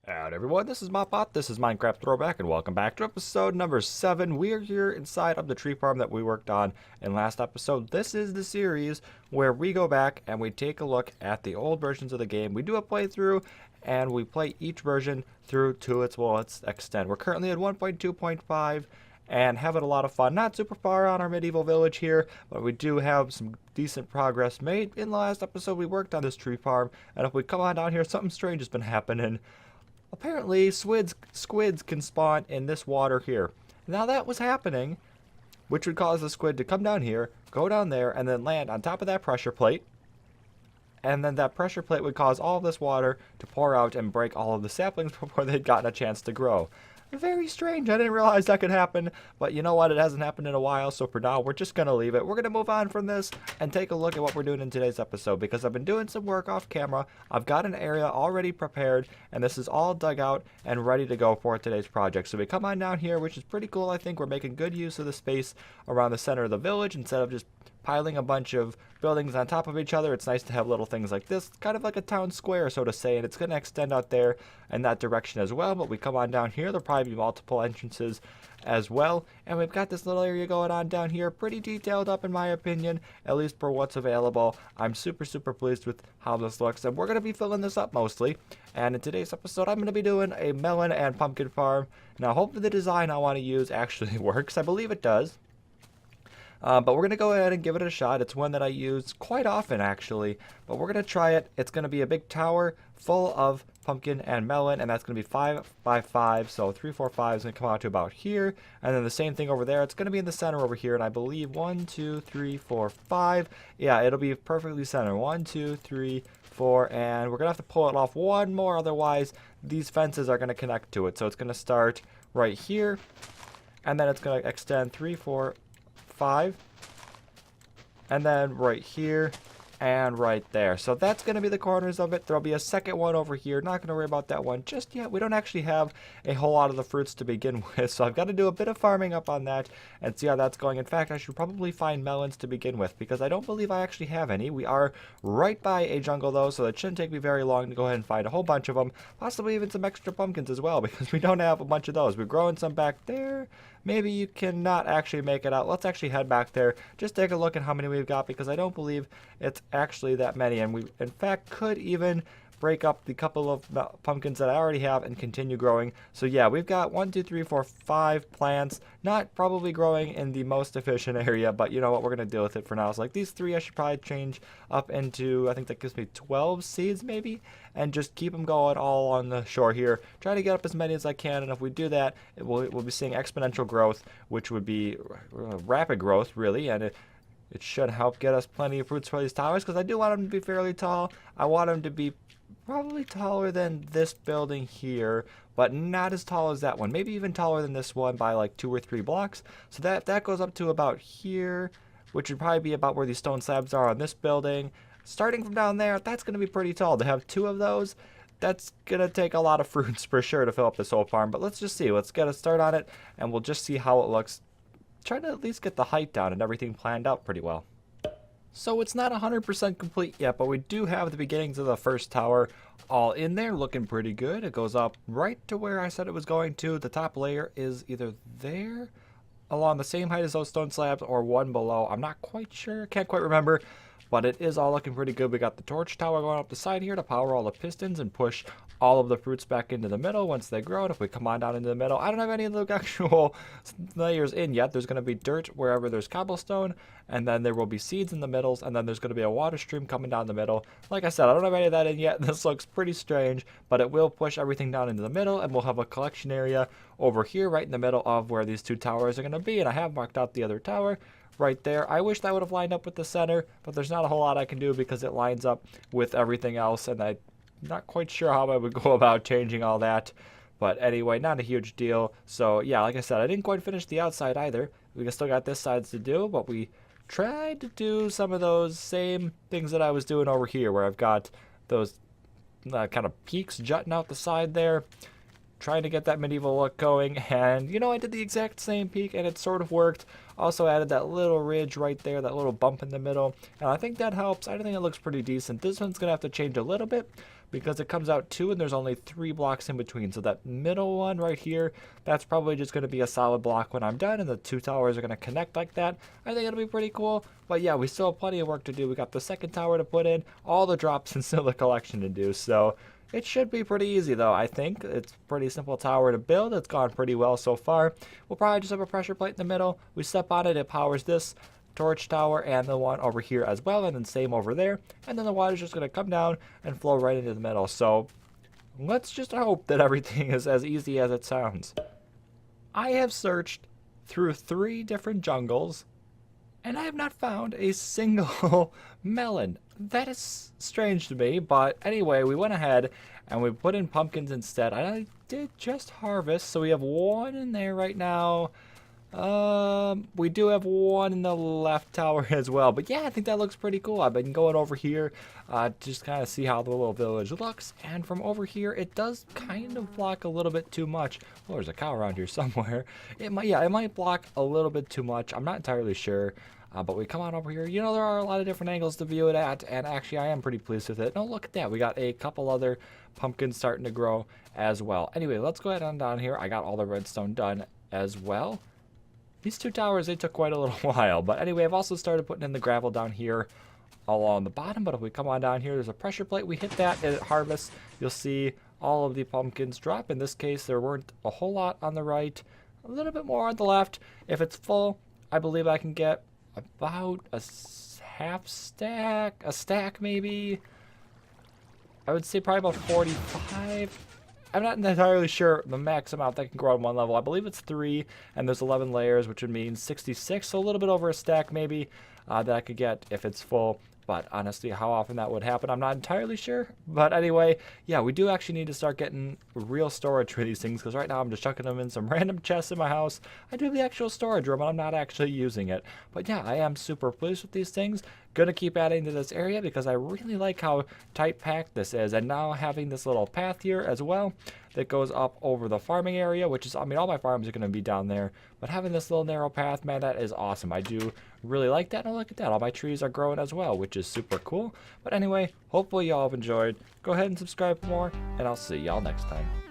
Howdy everyone, this is MopBot, this is Minecraft Throwback, and welcome back to episode number 7. We are here inside of the tree farm that we worked on in last episode. This is the series where we go back and we take a look at the old versions of the game. We do a playthrough, and we play each version through to its extent. We're currently at 1.2.5 and having a lot of fun. Not super far on our medieval village here, but we do have some decent progress made. In the last episode, we worked on this tree farm, and if we come on down here, something strange has been happening. Apparently, squids can spawn in this water here. Now that was happening, which would cause the squid to come down here, go down there, and then land on top of that pressure plate. And then that pressure plate would cause all of this water to pour out and break all of the saplings before they'd gotten a chance to grow. Very strange. I didn't realize that could happen, but you know what? It hasn't happened in a while, so for now, we're just going to leave it. We're going to move on from this and take a look at what we're doing in today's episode, because I've been doing some work off camera. I've got an area already prepared, and this is all dug out and ready to go for today's project. So we come on down here, which is pretty cool. I think we're making good use of the space around the center of the village instead of just piling a bunch of buildings on top of each other. It's nice to have little things like this, kind of like a town square, so to say, and it's going to extend out there in that direction as well. But we come on down here, there'll probably be multiple entrances as well, and we've got this little area going on down here, pretty detailed up in my opinion, at least for what's available. I'm super pleased with how this looks, and we're going to be filling this up mostly. And in today's episode, I'm going to be doing a melon and pumpkin farm. Now hopefully the design I want to use actually works. I believe it does. But we're going to go ahead and give it a shot. It's one that I use quite often, actually. But we're going to try it. It's going to be a big tower full of pumpkin and melon, and that's going to be 5 by 5. So 3, 4, 5 is going to come out to about here. And then the same thing over there. It's going to be in the center over here. And I believe 1, 2, 3, 4, 5. Yeah, it'll be perfectly centered. 1, 2, 3, 4. And we're going to have to pull it off one more. Otherwise, these fences are going to connect to it. So it's going to start right here. And then it's going to extend 3, 4, 5, and then right here and right there. So that's going to be the corners of it. There'll be a second one over here. Not going to worry about that one just yet. We don't actually have a whole lot of the fruits to begin with, so I've got to do a bit of farming up on that and see how that's going. In fact, I should probably find melons to begin with, because I don't believe I actually have any. We are right by a jungle though, so it shouldn't take me very long to go ahead and find a whole bunch of them, possibly even some extra pumpkins as well, because we don't have a bunch of those. We're growing some back there. Maybe you cannot actually make it out. Let's actually head back there, just take a look at how many we've got, because I don't believe it's actually that many, and we in fact could even break up the couple of pumpkins that I already have and continue growing. So yeah, we've got 1, 2, 3, 4, 5 plants, not probably growing in the most efficient area, but you know what, we're gonna deal with it for now. So like these 3 I should probably change up into, I think that gives me 12 seeds maybe, and just keep them going all on the shore here. Try to get up as many as I can, and if we do that, we'll be seeing exponential growth, which would be rapid growth really, and it should help get us plenty of fruits for these towers, because I do want them to be fairly tall. I want them to be probably taller than this building here, but not as tall as that one. Maybe even taller than this one by like 2 or 3 blocks. So that goes up to about here, which would probably be about where these stone slabs are on this building. Starting from down there, that's going to be pretty tall. To have 2 of those, that's going to take a lot of fruits for sure to fill up this whole farm. But let's just see. Let's get a start on it, and we'll just see how it looks. Try to at least get the height down and everything planned out pretty well. So it's not 100% complete yet, but we do have the beginnings of the first tower all in there, looking pretty good. It goes up right to where I said it was going to. The top layer is either there, along the same height as those stone slabs, or one below. I'm not quite sure, can't quite remember, but it is all looking pretty good. We got the torch tower going up the side here to power all the pistons and push all of the fruits back into the middle once they grow. And if we come on down into the middle, I don't have any of the actual layers in yet. There's going to be dirt wherever there's cobblestone, and then there will be seeds in the middles, and then there's going to be a water stream coming down the middle. Like I said, I don't have any of that in yet. This looks pretty strange, but it will push everything down into the middle, and we'll have a collection area over here right in the middle of where these 2 towers are going to be. And I have marked out the other tower right there. I wish that would have lined up with the center, but there's not a whole lot I can do because it lines up with everything else, and I'm not quite sure how I would go about changing all that. But anyway, not a huge deal. So yeah, like I said, I didn't quite finish the outside either. We still got this side to do, but we tried to do some of those same things that I was doing over here, where I've got those kind of peaks jutting out the side there, trying to get that medieval look going. And you know, I did the exact same peak and it sort of worked. Also added that little ridge right there, that little bump in the middle, and I think that helps. I think it looks pretty decent. This one's gonna have to change a little bit, because it comes out 2 and there's only 3 blocks in between. So that middle one right here, that's probably just going to be a solid block when I'm done, and the 2 towers are going to connect like that. I think it'll be pretty cool. But yeah, we still have plenty of work to do. We got the second tower to put in, all the drops, and still the collection to do. So it should be pretty easy though, I think. It's a pretty simple tower to build. It's gone pretty well so far. We'll probably just have a pressure plate in the middle. We step on it, it powers this torch tower and the one over here as well, and then same over there. And then the water's just going to come down and flow right into the middle. So let's just hope that everything is as easy as it sounds. I have searched through 3 different jungles, and I have not found a single melon. That is strange to me, but anyway, we went ahead and we put in pumpkins instead. I did just harvest, so we have 1 in there right now. We do have 1 in the left tower as well, but yeah, I think that looks pretty cool. I've been going over here, just kind of see how the little village looks, and from over here, it does kind of block a little bit too much. Oh, there's a cow around here somewhere. It might block a little bit too much. I'm not entirely sure. But we come on over here. You know, there are a lot of different angles to view it at, and actually I am pretty pleased with it. Oh, look at that. We got a couple other pumpkins starting to grow as well. Anyway, let's go ahead on down here. I got all the redstone done as well. These 2 towers, they took quite a little while. But anyway, I've also started putting in the gravel down here along the bottom. But if we come on down here, there's a pressure plate. We hit that and it harvests. You'll see all of the pumpkins drop. In this case, there weren't a whole lot on the right. A little bit more on the left. If it's full, I believe I can get about a half stack, a stack maybe. I would say probably about 45. I'm not entirely sure the max amount that can grow on 1 level. I believe it's 3, and there's 11 layers, which would mean 66, so a little bit over a stack maybe that I could get if it's full. But honestly, how often that would happen, I'm not entirely sure. But anyway, yeah, we do actually need to start getting real storage for these things, because right now I'm just chucking them in some random chests in my house. I do have the actual storage room, and I'm not actually using it. But yeah, I am super pleased with these things. Gonna keep adding to this area because I really like how tight packed this is. And now having this little path here as well that goes up over the farming area, which is, I mean, all my farms are going to be down there. But having this little narrow path, man, that is awesome. I do really like that. And look at that. All my trees are growing as well, which is super cool. But anyway, hopefully y'all have enjoyed. Go ahead and subscribe for more, and I'll see y'all next time.